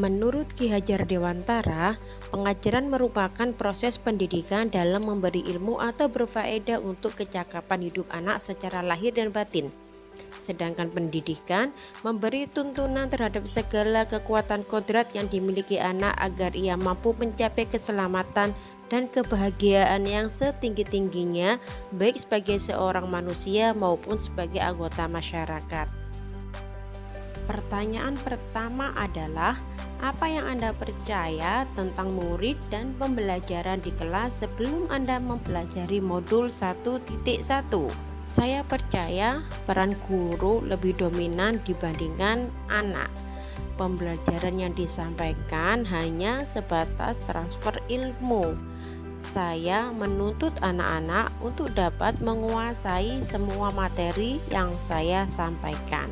Menurut Ki Hajar Dewantara, pengajaran merupakan proses pendidikan dalam memberi ilmu atau berfaedah untuk kecakapan hidup anak secara lahir dan batin. Sedangkan pendidikan memberi tuntunan terhadap segala kekuatan kodrat yang dimiliki anak agar ia mampu mencapai keselamatan dan kebahagiaan yang setinggi-tingginya, baik sebagai seorang manusia maupun sebagai anggota masyarakat. Pertanyaan pertama adalah, apa yang Anda percaya tentang murid dan pembelajaran di kelas sebelum Anda mempelajari modul 1.1? Saya percaya peran guru lebih dominan dibandingkan anak. Pembelajaran yang disampaikan hanya sebatas transfer ilmu. Saya menuntut anak-anak untuk dapat menguasai semua materi yang saya sampaikan.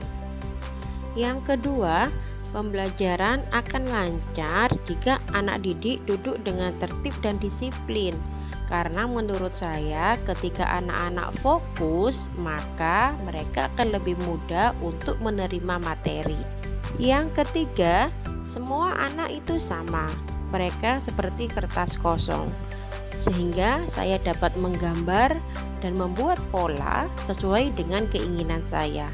Yang kedua, pembelajaran akan lancar jika anak didik duduk dengan tertib dan disiplin. Karena menurut saya ketika anak-anak fokus, maka mereka akan lebih mudah untuk menerima materi. Yang ketiga, semua anak itu sama. Mereka seperti kertas kosong. Sehingga saya dapat menggambar dan membuat pola sesuai dengan keinginan saya.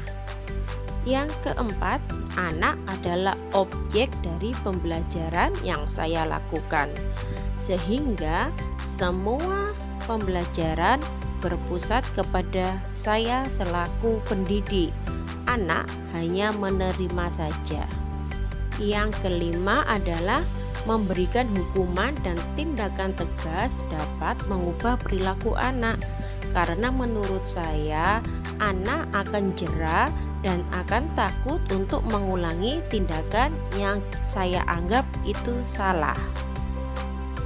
Yang keempat, anak adalah objek dari pembelajaran yang saya lakukan. Sehingga semua pembelajaran berpusat kepada saya selaku pendidik. Anak hanya menerima saja. Yang kelima adalah memberikan hukuman dan tindakan tegas dapat mengubah perilaku anak. Karena menurut saya, anak akan jera dan akan takut untuk mengulangi tindakan yang saya anggap itu salah.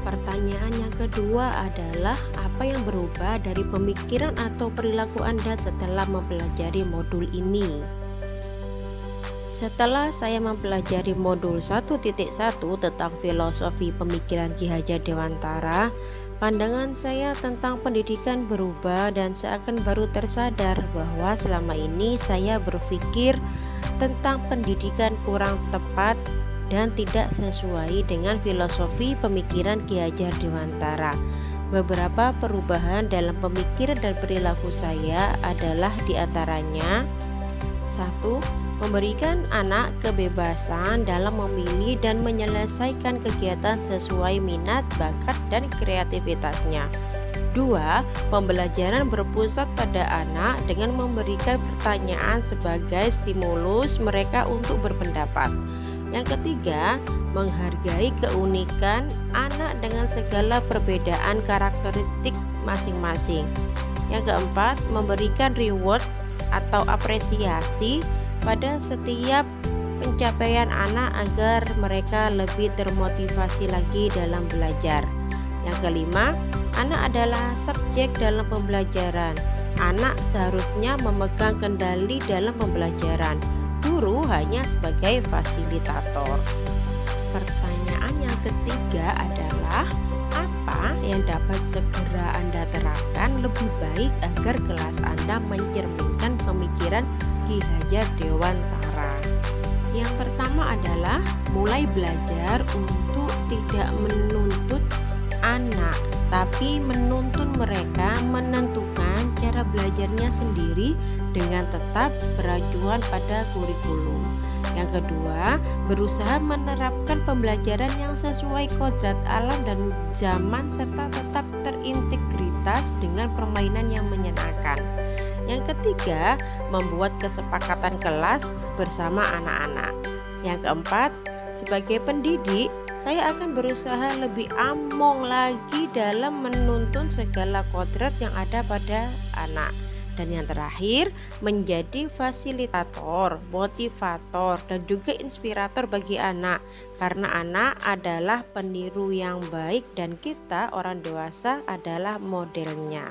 Pertanyaan yang kedua adalah, apa yang berubah dari pemikiran atau perilaku Anda setelah mempelajari modul ini? Setelah saya mempelajari modul 1.1 tentang filosofi pemikiran Ki Hajar Dewantara, pandangan saya tentang pendidikan berubah dan seakan baru tersadar bahwa selama ini saya berpikir tentang pendidikan kurang tepat dan tidak sesuai dengan filosofi pemikiran Ki Hajar Dewantara. Beberapa perubahan dalam pemikiran dan perilaku saya adalah diantaranya: 1. Memberikan anak kebebasan dalam memilih dan menyelesaikan kegiatan sesuai minat, bakat, dan kreativitasnya. 2. Pembelajaran berpusat pada anak dengan memberikan pertanyaan sebagai stimulus mereka untuk berpendapat. Yang ketiga, menghargai keunikan anak dengan segala perbedaan karakteristik masing-masing. Yang keempat, memberikan reward atau apresiasi pada setiap pencapaian anak agar mereka lebih termotivasi lagi dalam belajar. Yang kelima, anak adalah subjek dalam pembelajaran. Anak seharusnya memegang kendali dalam pembelajaran. Guru hanya sebagai fasilitator. Pertanyaan yang ketiga adalah, apa yang dapat segera Anda terapkan lebih baik agar kelas Anda mencerminkan pemikiran Ki Hajar Dewantara? Yang pertama adalah mulai belajar untuk tidak menuntut anak, tapi menuntun mereka menentukan cara belajarnya sendiri dengan tetap beracuan pada kurikulum. Yang kedua, berusaha menerapkan pembelajaran yang sesuai kodrat alam dan zaman serta tetap terintegritas dengan permainan yang menyenangkan. Yang ketiga, membuat kesepakatan kelas bersama anak-anak. Yang keempat, sebagai pendidik, saya akan berusaha lebih among lagi dalam menuntun segala kodrat yang ada pada anak. Dan yang terakhir, menjadi fasilitator, motivator, dan juga inspirator bagi anak. Karena anak adalah peniru yang baik dan kita orang dewasa adalah modelnya.